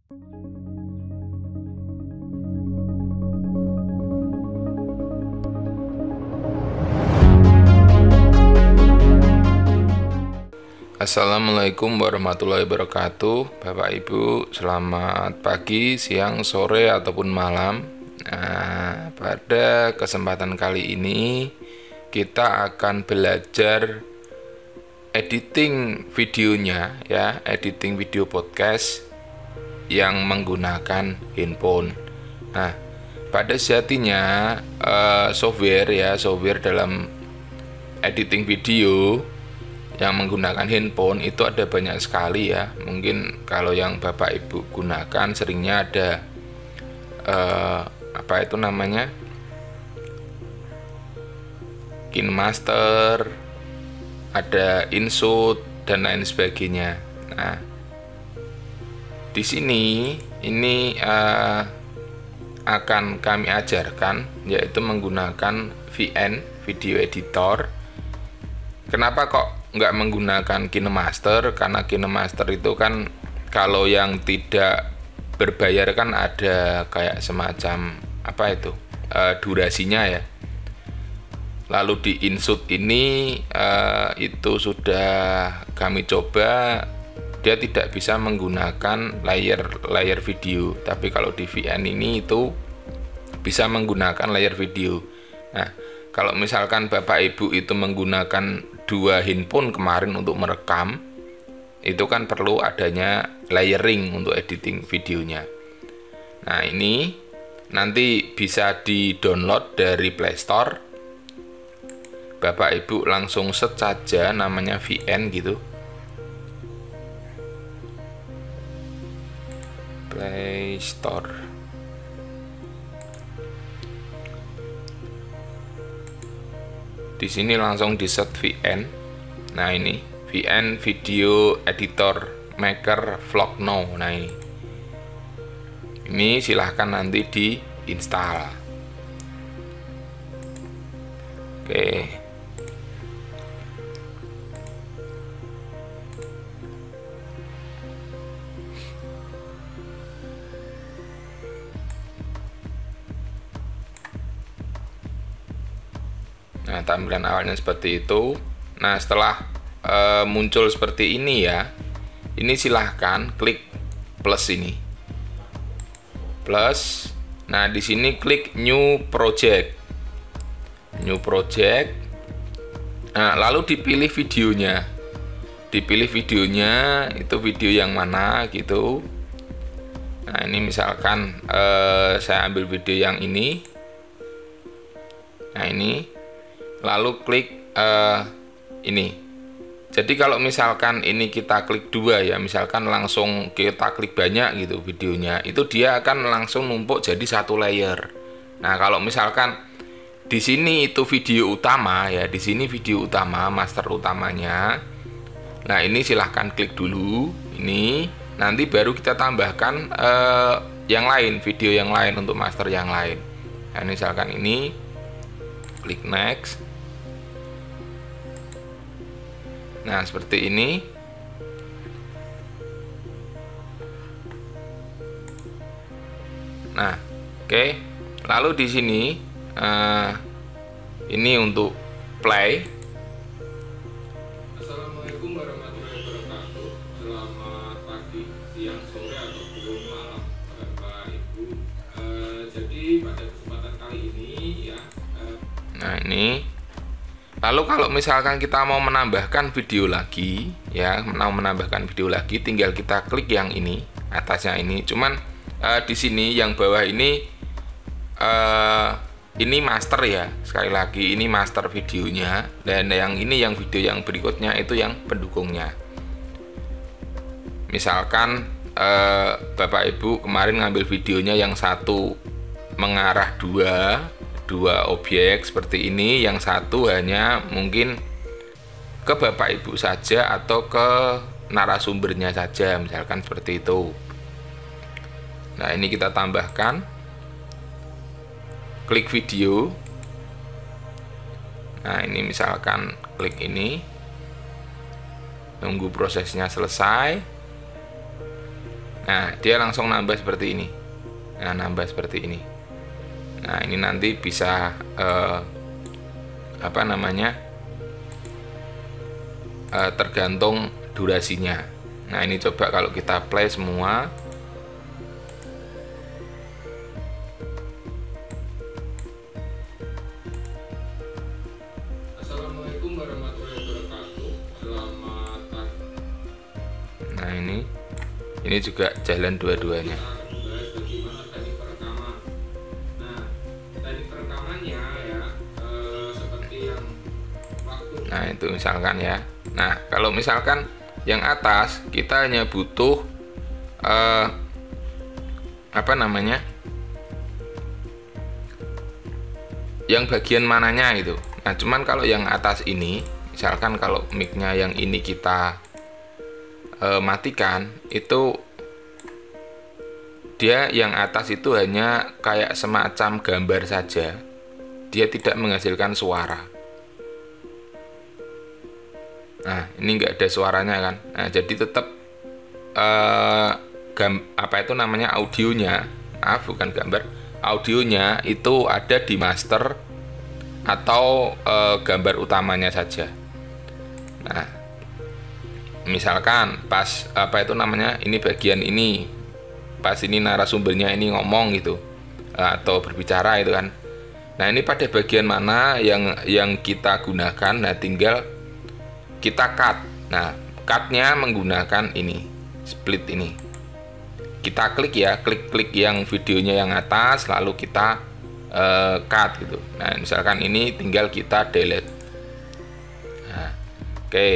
Assalamualaikum warahmatullahi wabarakatuh. Bapak Ibu, selamat pagi, siang, sore, ataupun malam. Nah, pada kesempatan kali ini kita akan belajar editing videonya, ya, editing video podcast yang menggunakan handphone. Nah, pada sejatinya software dalam editing video yang menggunakan handphone itu ada banyak sekali, ya. Mungkin kalau yang Bapak Ibu gunakan seringnya ada KineMaster, ada InShot dan lain sebagainya. Nah, di sini ini akan kami ajarkan yaitu menggunakan VN, video editor. Kenapa kok nggak menggunakan KineMaster? Karena KineMaster itu kan kalau yang tidak berbayar kan ada kayak semacam durasinya, ya. Lalu di InShot ini itu sudah kami coba, dia tidak bisa menggunakan layar video. Tapi kalau di VN ini itu bisa menggunakan layar video. Nah, kalau misalkan Bapak Ibu itu menggunakan dua handphone kemarin untuk merekam, itu kan perlu adanya layering untuk editing videonya. Nah, ini nanti bisa di-download dari Play Store. Bapak Ibu langsung search saja namanya VN gitu. Play Store. Di sini langsung di search VN. Nah, ini VN Video Editor Maker Vlog Now. Nah, ini silahkan nanti diinstal. Oke. Nah, tampilan awalnya seperti itu. Nah, setelah muncul seperti ini, ya, ini silahkan klik plus ini. Plus. Nah, di sini klik New Project. New Project. Nah, lalu dipilih videonya. Dipilih videonya, itu video yang mana gitu. Nah, ini misalkan saya ambil video yang ini. Nah, ini. Lalu klik ini. Jadi kalau misalkan ini kita klik dua, ya, misalkan langsung kita klik banyak gitu videonya, itu dia akan langsung numpuk jadi satu layer. Nah, kalau misalkan di sini itu video utama, ya, di sini video utama, master utamanya. Nah, ini silahkan klik dulu ini. Nanti baru kita tambahkan yang lain, video yang lain untuk master yang lain. Nah, misalkan ini klik next. Nah, seperti ini. Nah, oke. Lalu di sini ini untuk play. Assalamualaikum warahmatullahi wabarakatuh. Selamat pagi, siang, sore, ataupun malam, Bapak Ibu. Jadi pada kesempatan kali ini, ya. Nah, ini. Lalu kalau misalkan kita mau menambahkan video lagi, ya, tinggal kita klik yang ini, atasnya ini. Cuman di sini yang bawah ini master, ya. Sekali lagi ini master videonya, dan yang ini yang video yang berikutnya itu yang pendukungnya. Misalkan Bapak Ibu kemarin ngambil videonya yang satu mengarah dua objek seperti ini, yang satu hanya mungkin ke Bapak Ibu saja atau ke narasumbernya saja, misalkan seperti itu. Nah, ini kita tambahkan, klik video. Nah, ini misalkan klik ini, nunggu prosesnya selesai. Nah, dia langsung nambah seperti ini. Nah, nambah seperti ini. Nah, ini nanti bisa apa namanya, tergantung durasinya. Nah, ini coba kalau kita play semua. Assalamualaikum warahmatullahi wabarakatuh. Selamat pagi. Nah, ini juga jalan dua-duanya. Kita akan membahas bagaimana teknik perekaman. Nah, teknik perekamannya ya seperti yang waktu. Nah, itu misalkan ya. Nah, kalau misalkan yang atas kita hanya butuh apa namanya, yang bagian mananya itu. Nah, cuman kalau yang atas ini, misalkan kalau mic-nya yang ini kita matikan, itu dia yang atas itu hanya kayak semacam gambar saja, dia tidak menghasilkan suara. Nah, ini nggak ada suaranya kan. Nah, jadi tetap apa itu namanya, audionya, bukan gambar, audionya itu ada di master atau gambar utamanya saja. Nah, misalkan pas apa itu namanya, ini bagian ini, pas ini narasumbernya ini ngomong gitu atau berbicara itu kan. Nah, ini pada bagian mana yang kita gunakan. Nah, tinggal kita cut. Nah, cutnya menggunakan ini, split ini. Kita klik ya, klik yang videonya yang atas, lalu kita cut gitu. Nah, misalkan ini tinggal kita delete. Nah, oke.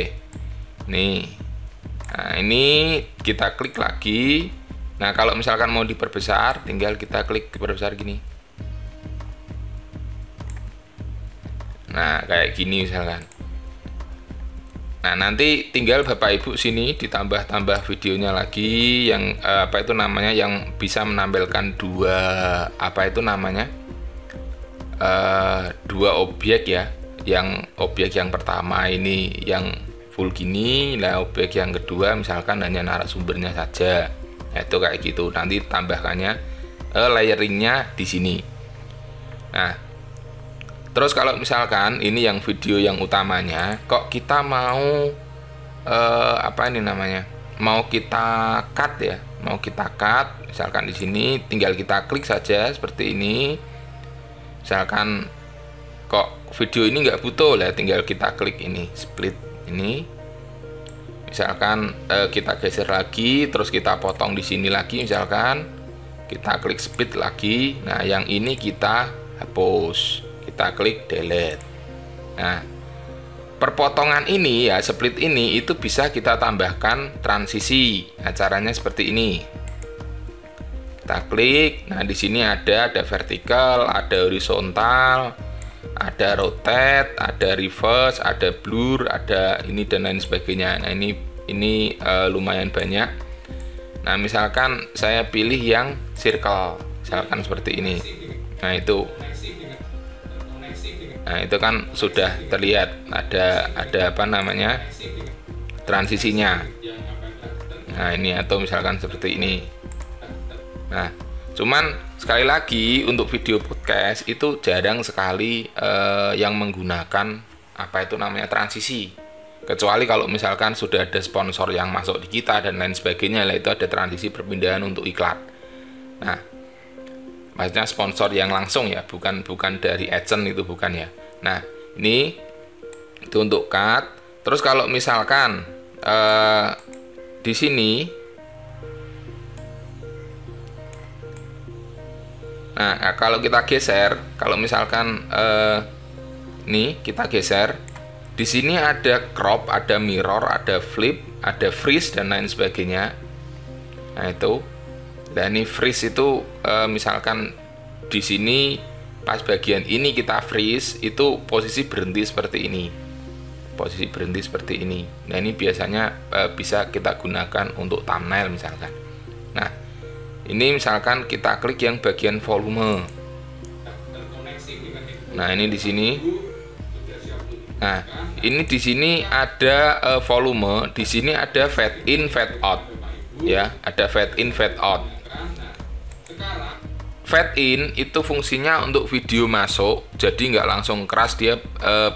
Nih. Nah, ini kita klik lagi. Nah, kalau misalkan mau diperbesar, tinggal kita klik perbesar gini. Nah, kayak gini misalkan. Nah, nanti tinggal Bapak Ibu sini ditambah-tambah videonya lagi yang apa itu namanya, yang bisa menampilkan dua apa itu namanya, dua objek ya. Yang objek yang pertama ini yang full gini, nah objek yang kedua misalkan hanya narasumbernya saja. Nah, itu kayak gitu. Nanti tambahkannya layeringnya di sini. Nah, terus kalau misalkan ini yang video yang utamanya, kok kita mau apa ini namanya, mau kita cut ya, mau kita cut, misalkan di sini tinggal kita klik saja seperti ini. Misalkan kok video ini nggak butuh lah, tinggal kita klik ini, split ini. Misalkan kita geser lagi, terus kita potong di sini lagi, misalkan kita klik split lagi. Nah, yang ini kita hapus, kita klik delete. Nah, perpotongan ini ya, split ini itu bisa kita tambahkan transisi. Nah, caranya seperti ini. Kita klik. Nah, di sini ada vertikal, ada horizontal, ada rotate, ada reverse, ada blur, ada ini dan lain sebagainya. Nah, ini lumayan banyak. Nah, misalkan saya pilih yang circle, misalkan seperti ini. Nah, itu. Nah, itu kan sudah terlihat ada apa namanya, transisinya. Nah, ini atau misalkan seperti ini. Nah, cuman sekali lagi untuk video podcast itu jarang sekali yang menggunakan apa itu namanya transisi. Kecuali kalau misalkan sudah ada sponsor yang masuk di kita dan lain sebagainya, lah itu ada transisi perpindahan untuk iklan. Nah, maksudnya sponsor yang langsung ya, bukan dari AdSense, itu bukan ya. Nah, ini itu untuk cut. Terus kalau misalkan di sini, nah kalau kita geser, kalau misalkan nih kita geser, di sini ada crop, ada mirror, ada flip, ada freeze dan lain sebagainya. Nah, itu. Dan ini freeze itu misalkan di sini pas bagian ini kita freeze, itu posisi berhenti seperti ini. Posisi berhenti seperti ini. Nah, ini biasanya bisa kita gunakan untuk thumbnail misalkan. Nah, ini misalkan kita klik yang bagian volume. Nah, ini di sini. Nah, ini di sini ada volume, di sini ada fade in, fade out. ya, ada fade in, fade out. Nah, sekarang Fade in itu fungsinya untuk video masuk, jadi nggak langsung keras, dia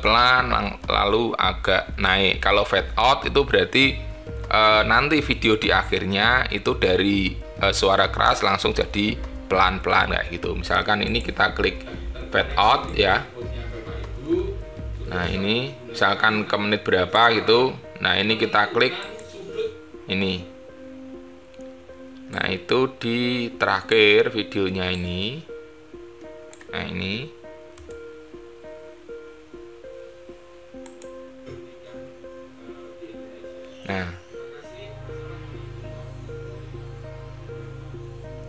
pelan lalu agak naik. Kalau fade out itu berarti nanti video di akhirnya itu dari suara keras langsung jadi pelan-pelan kayak gitu. Misalkan ini kita klik fade out ya. Nah ini misalkan ke menit berapa gitu. Nah ini kita klik ini. Nah itu di terakhir videonya ini. Nah ini.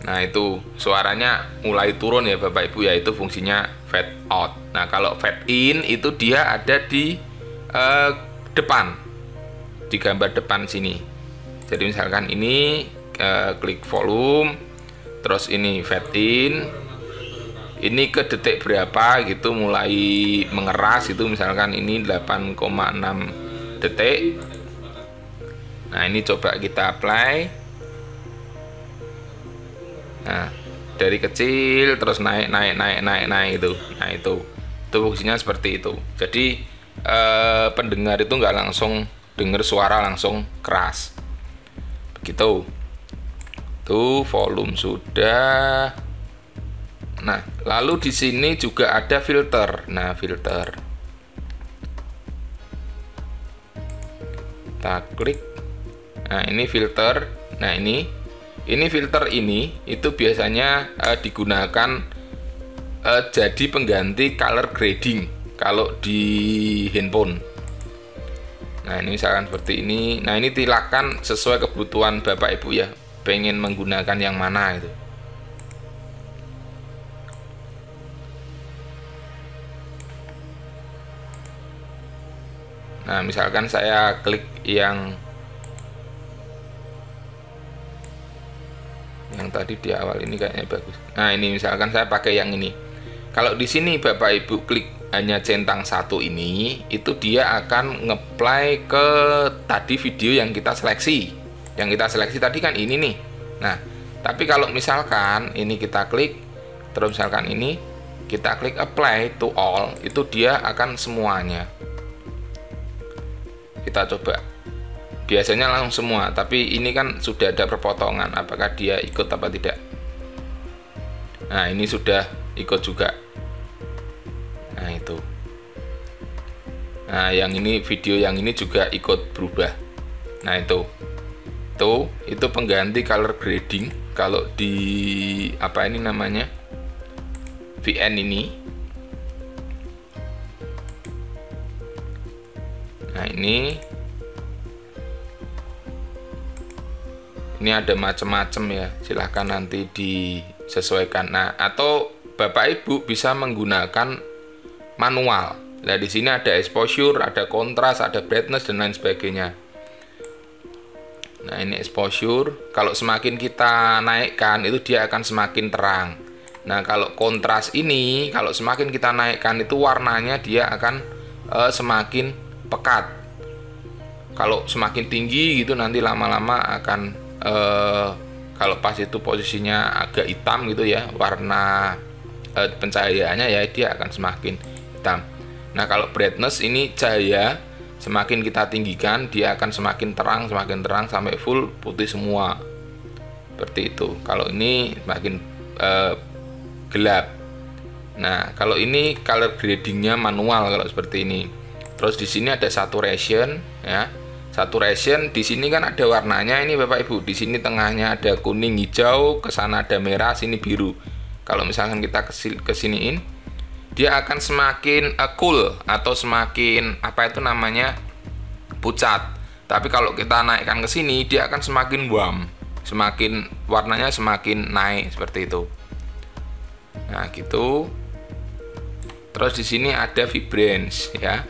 Nah itu suaranya mulai turun ya Bapak Ibu ya, itu fungsinya fade out. Nah kalau fade in itu dia ada di depan, di gambar depan sini. Jadi misalkan ini klik volume, terus ini fade in, ini ke detik berapa gitu mulai mengeras itu, misalkan ini 8,6 detik. Nah ini coba kita apply. Nah dari kecil terus naik itu. Nah itu fungsinya seperti itu. Jadi pendengar itu nggak langsung dengar suara langsung keras begitu. Tuh volume sudah. Nah lalu di sini juga ada filter. Nah filter kita klik. Nah ini filter. Nah ini filter ini itu biasanya digunakan jadi pengganti color grading kalau di handphone. Nah ini misalkan seperti ini. Nah ini silakan sesuai kebutuhan Bapak Ibu ya, pengen menggunakan yang mana itu. Nah misalkan saya klik yang tadi di awal ini kayaknya bagus. Nah ini misalkan saya pakai yang ini. Kalau di sini Bapak Ibu klik hanya centang satu ini, itu dia akan ngeplay ke tadi video yang kita seleksi. Yang kita seleksi tadi kan ini nih. Nah tapi kalau misalkan ini kita klik, terus misalkan ini kita klik apply to all, itu dia akan semuanya. Kita coba. Biasanya langsung semua, tapi ini kan sudah ada perpotongan, apakah dia ikut apa tidak. Nah ini sudah ikut juga. Nah itu. Nah yang ini video yang ini juga ikut berubah. Nah itu pengganti color grading. Kalau di apa ini namanya VN ini. Nah ini ada macam-macam ya, silahkan nanti disesuaikan. Nah atau Bapak Ibu bisa menggunakan manual. Nah di sini ada exposure, ada kontras, ada brightness dan lain sebagainya. Nah ini exposure, kalau semakin kita naikkan itu dia akan semakin terang. Nah kalau kontras ini, kalau semakin kita naikkan itu warnanya dia akan semakin pekat. Kalau semakin tinggi gitu nanti lama-lama akan kalau pas itu posisinya agak hitam gitu ya, warna pencahayaannya ya dia akan semakin hitam. Nah kalau brightness ini cahaya semakin kita tinggikan dia akan semakin terang sampai full putih semua seperti itu. Kalau ini semakin gelap. Nah kalau ini color gradingnya manual kalau seperti ini. Terus di sini ada saturation ya. Saturation di sini kan ada warnanya ini Bapak Ibu. Di sini tengahnya ada kuning, hijau, ke sana ada merah, sini biru. Kalau misalkan kita kesiniin, dia akan semakin cool atau semakin apa itu namanya pucat. Tapi kalau kita naikkan ke sini, dia akan semakin warm, semakin warnanya semakin naik seperti itu. Nah gitu. Terus di sini ada vibrance ya.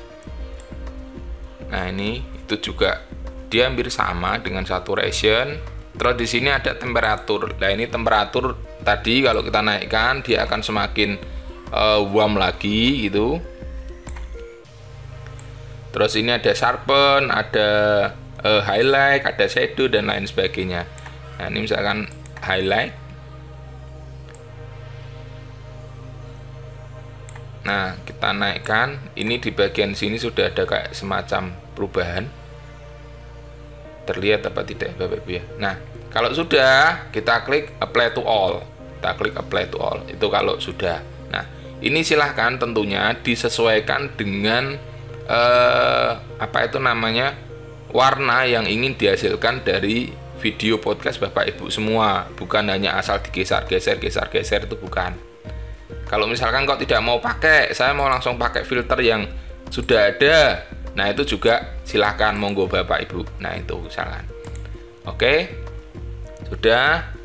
Nah ini itu juga dia hampir sama dengan saturation. Terus di sini ada temperatur. Nah ini temperatur tadi kalau kita naikkan dia akan semakin warm lagi gitu. Terus ini ada sharpen, ada highlight, ada shadow dan lain sebagainya. Nah, ini misalkan highlight. Nah, kita naikkan. Ini di bagian sini sudah ada kayak semacam perubahan. Terlihat apa tidak Bapak Ibu ya? Nah, kalau sudah, kita klik apply to all. Kita klik apply to all. Itu kalau sudah. Nah, ini silahkan tentunya disesuaikan dengan apa itu namanya, warna yang ingin dihasilkan dari video podcast Bapak Ibu semua. Bukan hanya asal digeser-geser itu bukan. Kalau misalkan kok tidak mau pakai, saya mau langsung pakai filter yang sudah ada. Nah, itu juga silahkan, monggo Bapak Ibu. Nah, itu misalkan. Oke. Sudah.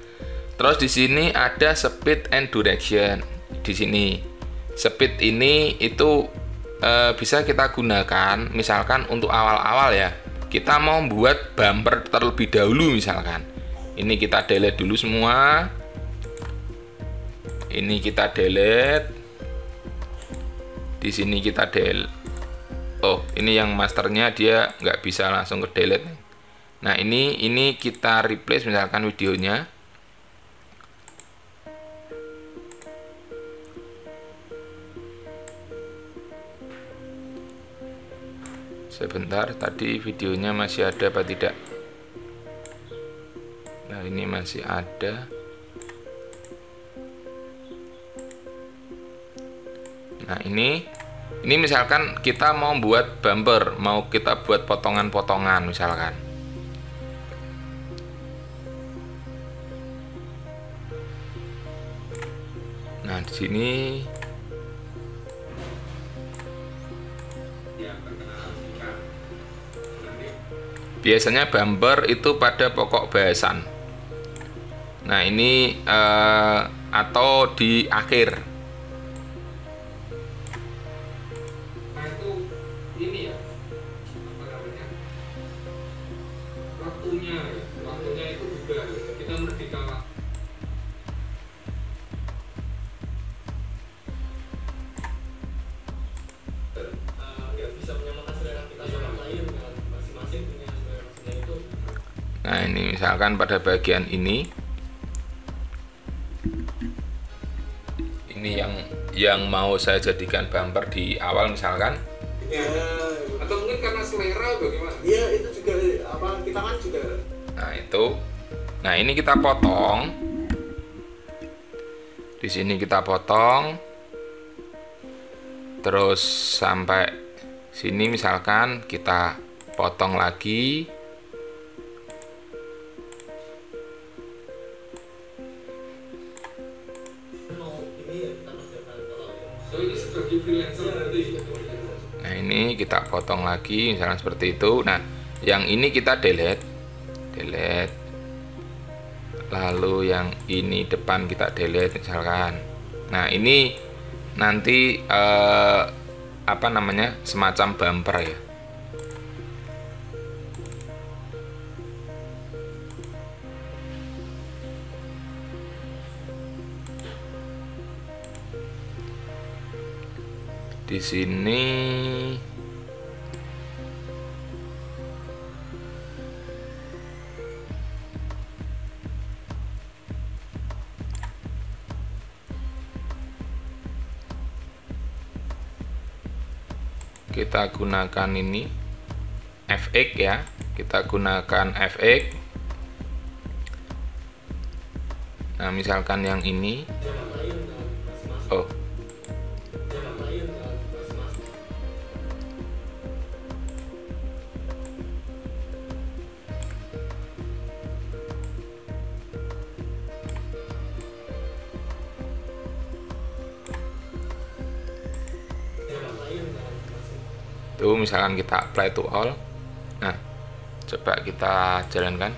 Terus di sini ada speed and direction. Di sini. Speed ini itu bisa kita gunakan misalkan untuk awal-awal ya. Kita mau buat bumper terlebih dahulu misalkan. Ini kita delete dulu semua. Ini kita delete. Di sini kita delete. Oh, ini yang masternya dia nggak bisa langsung ke delete. Nah, ini kita replace misalkan videonya. Sebentar, tadi videonya masih ada apa tidak? Nah, ini masih ada. Nah, ini misalkan kita mau buat bumper, mau kita buat potongan-potongan misalkan. Nah, di sini biasanya bumper itu pada pokok bahasan. Nah, ini atau di akhir. Waktunya itu juga kita merdeka nggak bisa menyamakan selera kita sama lain kan, masing-masing punya selera masing itu. Nah, ini misalkan pada bagian ini yang mau saya jadikan bumper di awal misalkan Ya, atau mungkin karena selera bagaimana? Iya, itu juga apa, kita kan juga. Nah, itu. Nah, ini kita potong. Di sini kita potong. Terus sampai sini misalkan kita potong lagi. So ini sebagai freelancer berarti. Nah, ini kita potong lagi misalnya seperti itu. Nah, yang ini kita delete. Lalu yang ini depan kita delete misalkan. Nah, ini nanti apa namanya, semacam bumper ya. Di sini kita gunakan ini FX ya, kita gunakan FX. Nah, misalkan yang ini, oh, tuh misalkan kita apply to all. Nah, coba kita jalankan.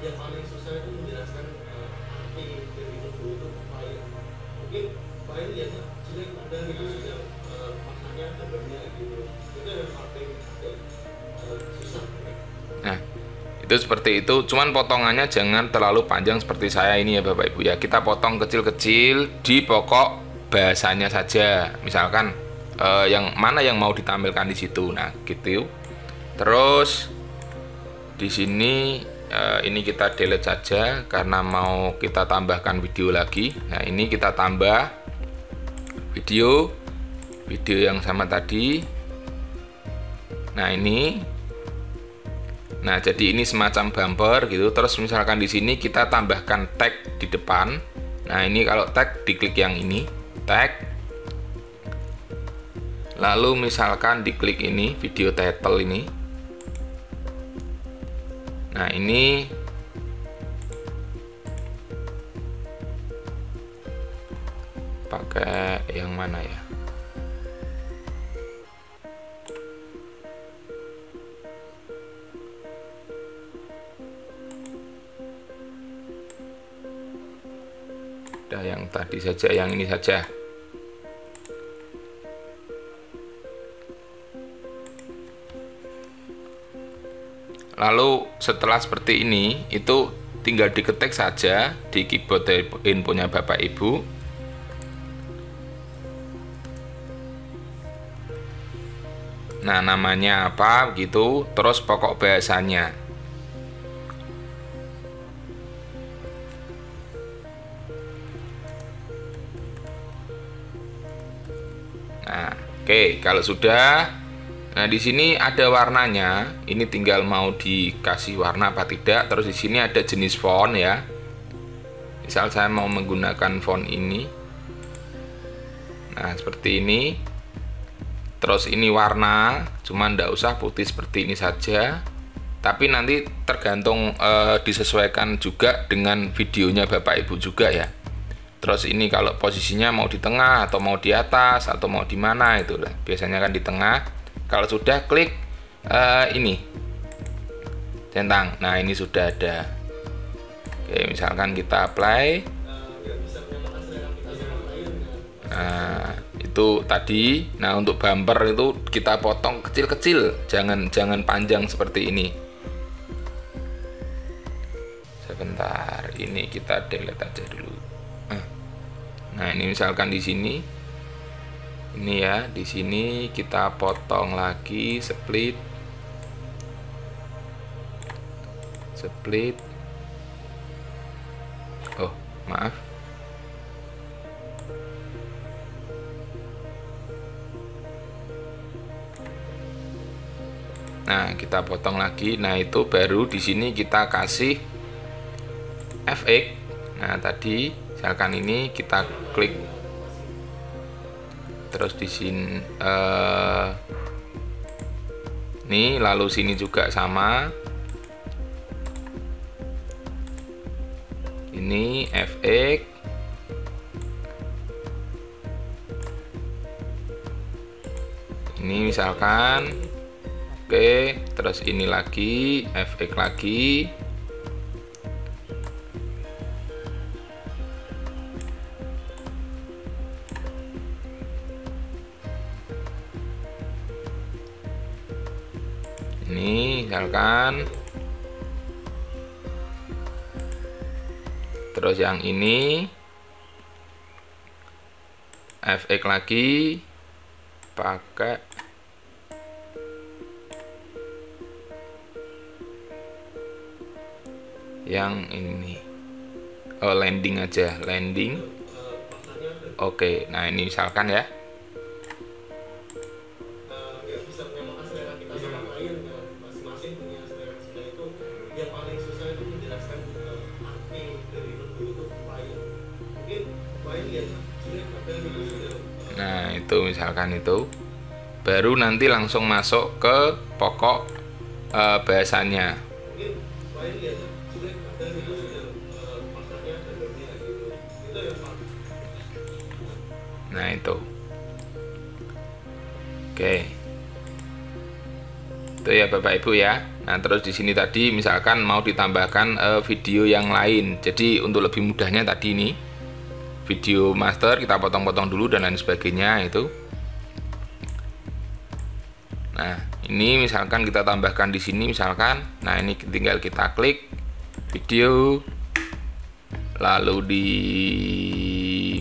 Yang paling susah itu menjelaskan arti dari logo itu file. Mungkin file ya jelek ada gitu sudah maknanya gambarnya gitu. Itu yang paling susah. Nah, itu seperti itu. Cuman potongannya jangan terlalu panjang seperti saya ini ya Bapak Ibu ya. Kita potong kecil-kecil di pokok bahasanya saja. Misalkan yang mana yang mau ditampilkan di situ. Nah, gitu. Terus di sini ini kita delete saja karena mau kita tambahkan video lagi. Nah, ini kita tambah video yang sama tadi. Nah, ini. Nah, jadi ini semacam bumper gitu. Terus misalkan di sini kita tambahkan tag di depan. Nah, ini kalau tag diklik yang ini, tag. Lalu misalkan diklik ini video title ini. Nah, ini pakai yang mana ya? Udah yang tadi saja, yang ini saja. Lalu setelah seperti ini, itu tinggal diketik saja di keyboard infonya Bapak Ibu. Nah, namanya apa gitu, terus pokok bahasanya. Nah, oke, kalau sudah. Nah, di sini ada warnanya. Ini tinggal mau dikasih warna apa tidak. Terus di sini ada jenis font ya. Misal saya mau menggunakan font ini. Nah, seperti ini. Terus ini warna, cuman ndak usah putih seperti ini saja. Tapi nanti tergantung disesuaikan juga dengan videonya Bapak Ibu juga ya. Terus ini kalau posisinya mau di tengah atau mau di atas atau mau di mana itu. Biasanya kan di tengah. Kalau sudah klik ini centang. Nah, ini sudah ada. Oke, misalkan kita apply. Nah, itu tadi. Nah, untuk bumper itu kita potong kecil-kecil, jangan panjang seperti ini. Sebentar, ini kita delete aja dulu. Nah, ini misalkan di sini. Ini ya, di sini kita potong lagi, split. Oh, maaf. Nah, kita potong lagi. Nah, itu baru di sini kita kasih FX. Nah, tadi misalkan ini kita klik. Terus di sini nih, lalu sini juga sama. Ini FX. Ini misalkan. Oke, terus ini lagi FX lagi. Ini misalkan. Terus yang ini FX lagi, pakai yang ini. Oh, landing aja, landing. Oke, nah ini misalkan ya. Nah, itu misalkan itu baru nanti langsung masuk ke pokok bahasanya. Nah, itu. Oke. Itu ya Bapak Ibu ya. Nah, terus di sini tadi misalkan mau ditambahkan video yang lain. Jadi untuk lebih mudahnya tadi ini video master kita potong-potong dulu dan lain sebagainya itu. Nah, ini misalkan kita tambahkan di sini misalkan. Nah, ini tinggal kita klik video, lalu di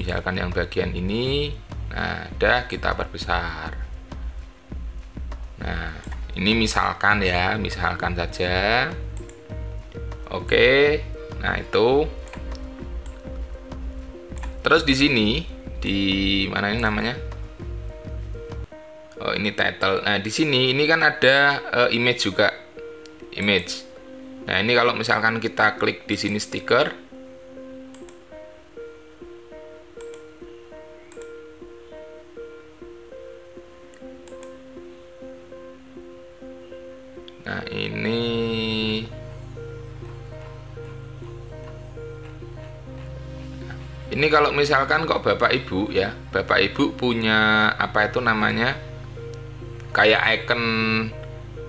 misalkan yang bagian ini. Nah, udah kita perbesar. Nah, ini misalkan ya, misalkan saja. Oke. Nah, itu. Terus di sini di mana ini namanya? Oh, ini title. Nah, di sini ini kan ada image juga. Image. Nah, ini kalau misalkan kita klik di sini stiker. Nah, ini kalau misalkan kok Bapak Ibu ya, Bapak Ibu punya apa itu namanya? Kayak icon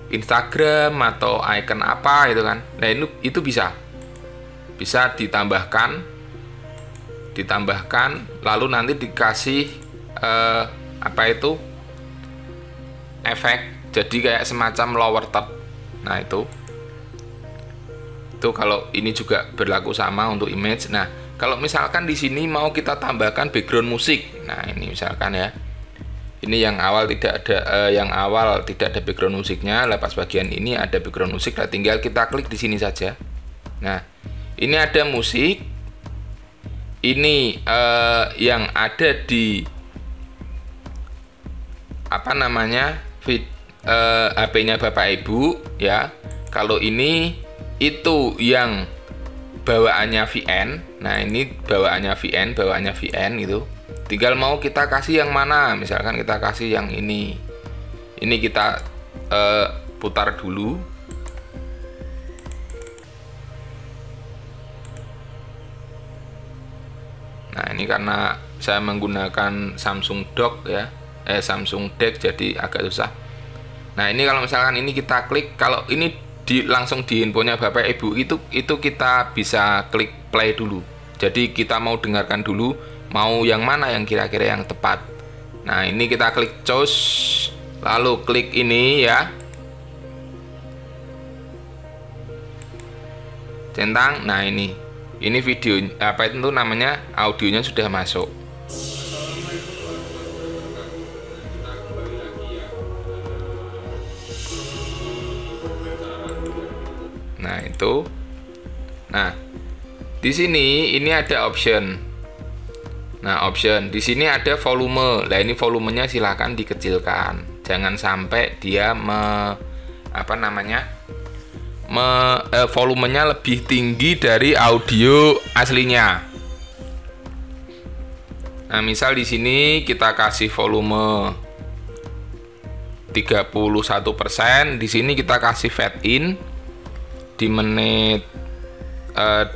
Instagram atau icon apa itu kan. Nah, itu bisa ditambahkan lalu nanti dikasih apa itu efek, jadi kayak semacam lower third. Nah, itu kalau ini juga berlaku sama untuk image. Nah, kalau misalkan di sini mau kita tambahkan background musik. Nah, ini misalkan ya, ini yang awal tidak ada background musiknya. Pas bagian ini ada background musik. Nah, tinggal kita klik di sini saja. Nah, ini ada musik. Ini yang ada di apa namanya HP-nya Bapak Ibu ya. Kalau ini itu yang bawaannya VN. Nah, ini bawaannya VN gitu. Tinggal mau kita kasih yang mana. Misalkan kita kasih yang ini. Ini kita putar dulu. Nah, ini karena saya menggunakan Samsung Dock ya. Samsung Deck, jadi agak susah. Nah, ini kalau misalkan ini kita klik, kalau ini langsung di handphonenya Bapak Ibu, itu kita bisa klik play dulu. Jadi kita mau dengarkan dulu, mau yang mana yang kira-kira yang tepat. Nah, ini kita klik choose, lalu klik ini ya, centang. Nah, ini video apa itu namanya, audionya sudah masuk. Nah, itu. Nah, di sini ini ada option. Nah, option di sini ada volume. Nah, ini volumenya silahkan dikecilkan. Jangan sampai dia volumenya lebih tinggi dari audio aslinya. Nah, misal di sini kita kasih volume 31%, di sini kita kasih fade in di menit 26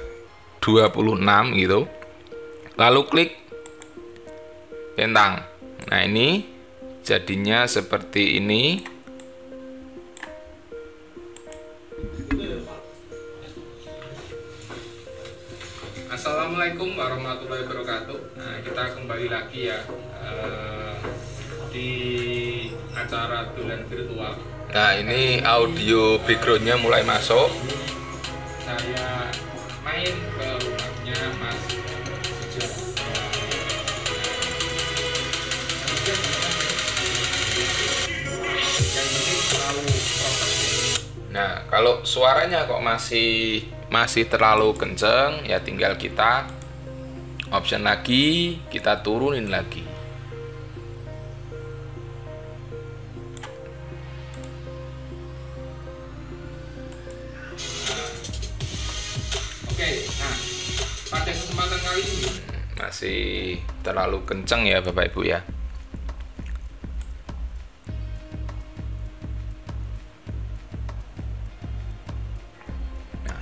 gitu. Lalu klik centang. Nah, ini jadinya seperti ini. Assalamualaikum warahmatullahi wabarakatuh. Nah, kita kembali lagi ya di acara Dolan Virtual. Nah, ini audio backgroundnya mulai masuk. Saya main ke rumahnya Mas Sujo. Nah, kalau suaranya kok masih terlalu kenceng, ya tinggal kita option lagi, kita turunin lagi. Oke, nah pada kesempatan kali ini masih terlalu kenceng ya Bapak Ibu ya. Nah,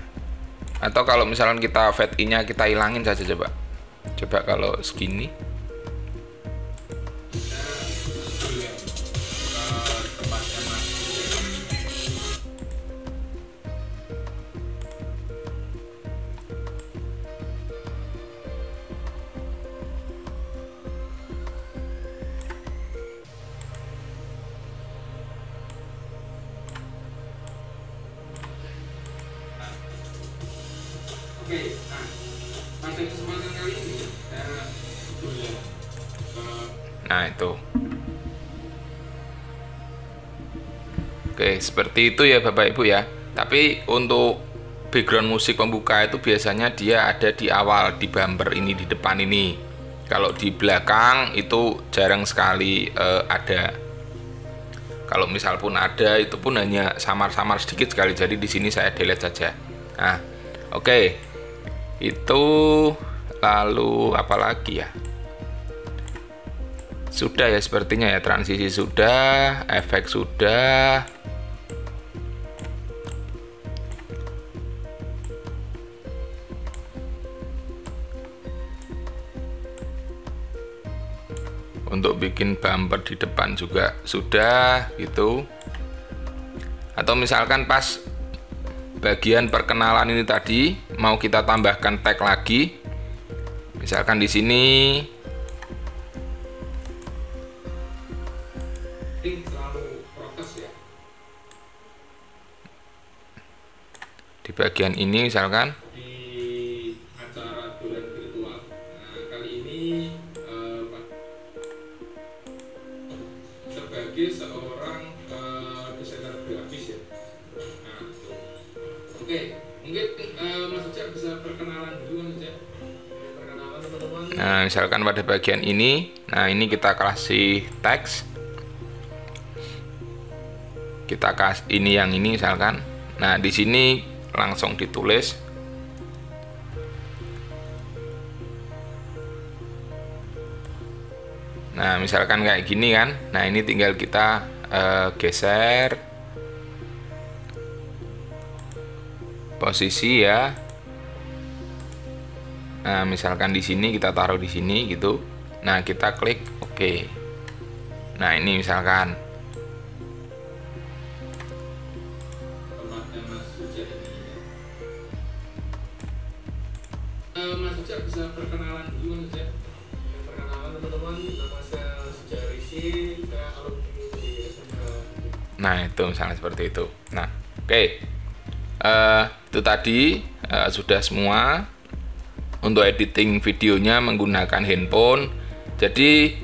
atau kalau misalkan kita fade in-nya kita hilangin saja, coba kalau segini. Oke, nah pada kesempatan kali ini nah itu. Oke, seperti itu ya Bapak Ibu ya. Tapi untuk background musik pembuka itu biasanya dia ada di awal, di bumper ini, di depan ini. Kalau di belakang itu jarang sekali ada. Kalau misal pun ada, itu pun hanya samar-samar sedikit sekali. Jadi di sini saya delete saja. Nah, oke. Itu lalu apa lagi ya? Sudah ya sepertinya ya, transisi sudah, efek sudah. Untuk bikin bumper di depan juga sudah gitu. Atau misalkan pas bagian perkenalan ini tadi mau kita tambahkan tag lagi. Misalkan di sini selalu protes ya. Di bagian ini misalkan Di acara dolan virtual. Nah, kali ini sebagai seorang desainer grafis ya. Nah, tuh. Oke, mungkin Mas Ujak bisa perkenalan dulu Mas Ujak. Perkenalan teman-teman. nah misalkan pada bagian ini, nah ini kita kasih teks, kita kasih ini yang ini misalkan. Nah di sini langsung ditulis. Nah misalkan kayak gini kan. Nah ini tinggal kita geser posisi ya. Nah misalkan di sini kita taruh di sini gitu. Nah kita klik OK. Nah ini misalkan. Tempatnya Mas Ujak ini. Mas Ujak bisa perkenalan dulu Mas Ujak. Perkenalan teman-teman, nama saya Sujak Risi, saya alumni di SMK. Nah itu misalnya seperti itu. Nah oke. Itu tadi sudah semua untuk editing videonya menggunakan handphone. Jadi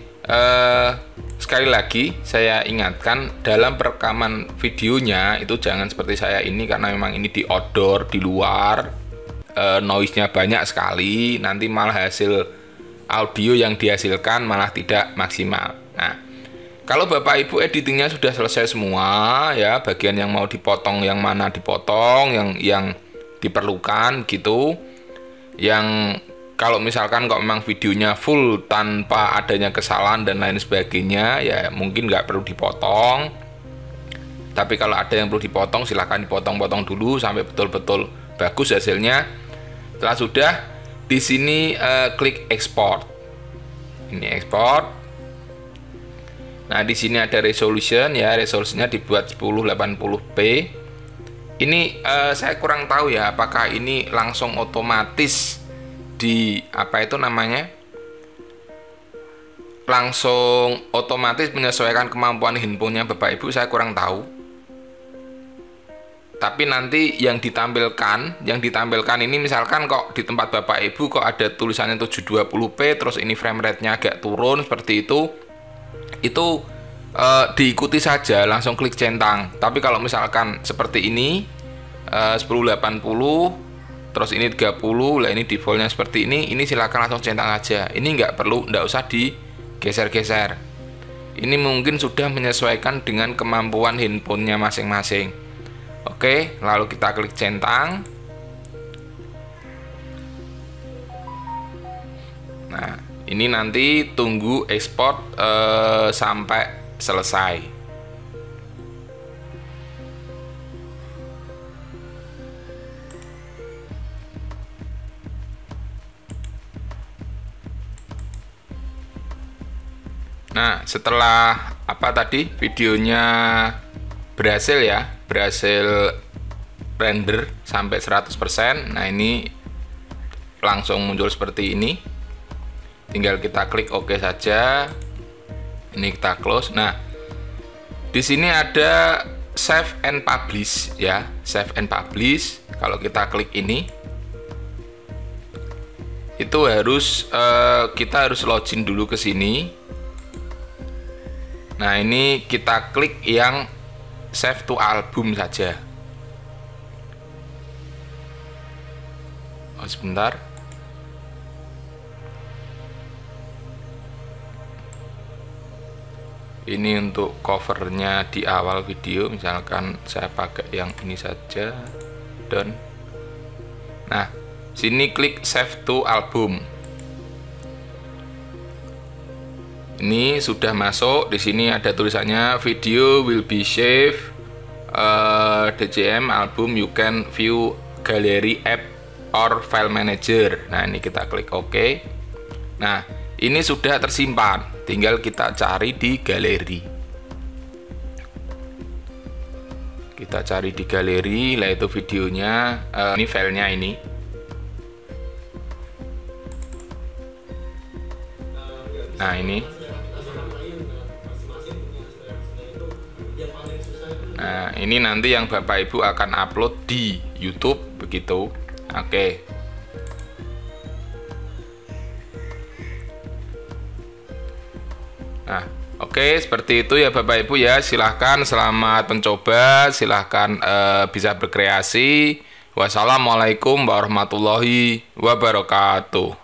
sekali lagi saya ingatkan, dalam perekaman videonya itu jangan seperti saya ini, karena memang ini di outdoor, di luar, noise-nya banyak sekali, nanti malah hasil audio yang dihasilkan malah tidak maksimal. Nah kalau Bapak Ibu editingnya sudah selesai semua ya, bagian yang mau dipotong yang mana dipotong, yang diperlukan gitu, yang kalau misalkan kok memang videonya full tanpa adanya kesalahan dan lain sebagainya ya mungkin nggak perlu dipotong. Tapi kalau ada yang perlu dipotong silahkan dipotong-potong dulu sampai betul-betul bagus hasilnya. Setelah sudah, di sini klik export. Ini export. Nah di sini ada resolution ya, resolusinya dibuat 1080p. Ini saya kurang tahu ya, apakah ini langsung otomatis di apa itu namanya, langsung otomatis menyesuaikan kemampuan handphonenya Bapak Ibu, saya kurang tahu. Tapi nanti yang ditampilkan ini misalkan kok di tempat Bapak Ibu kok ada tulisannya 720p terus ini frame rate-nya agak turun seperti itu diikuti saja, langsung klik centang. Tapi kalau misalkan seperti ini 1080 terus ini 30, lah ini defaultnya seperti ini silakan langsung centang aja. Ini nggak usah digeser-geser. Ini mungkin sudah menyesuaikan dengan kemampuan handphonenya masing-masing. Oke, lalu kita klik centang. Nah, ini nanti tunggu ekspor sampai selesai. Nah, setelah apa tadi videonya berhasil render sampai 100%. Nah, ini langsung muncul seperti ini. Tinggal kita klik OK saja. Ini kita close. Nah, di sini ada save and publish ya, save and publish. Kalau kita klik ini, itu harus kita harus login dulu ke sini. Nah, ini kita klik yang save to album saja. sebentar. Ini untuk covernya di awal video, misalkan saya pakai yang ini saja, done. Nah, sini klik save to album. Ini sudah masuk. Di sini ada tulisannya video will be saved DJM album, you can view gallery app or file manager. Nah, ini kita klik OK. Nah, ini sudah tersimpan. Tinggal kita cari di galeri. Kita cari di galeri, lah itu videonya. Ini filenya ini. Nah, ini. Nah, ini nanti yang Bapak Ibu akan upload di YouTube begitu. Oke. Nah, oke, seperti itu ya Bapak Ibu ya. Silahkan, selamat mencoba. Silahkan bisa berkreasi. Wassalamualaikum warahmatullahi wabarakatuh.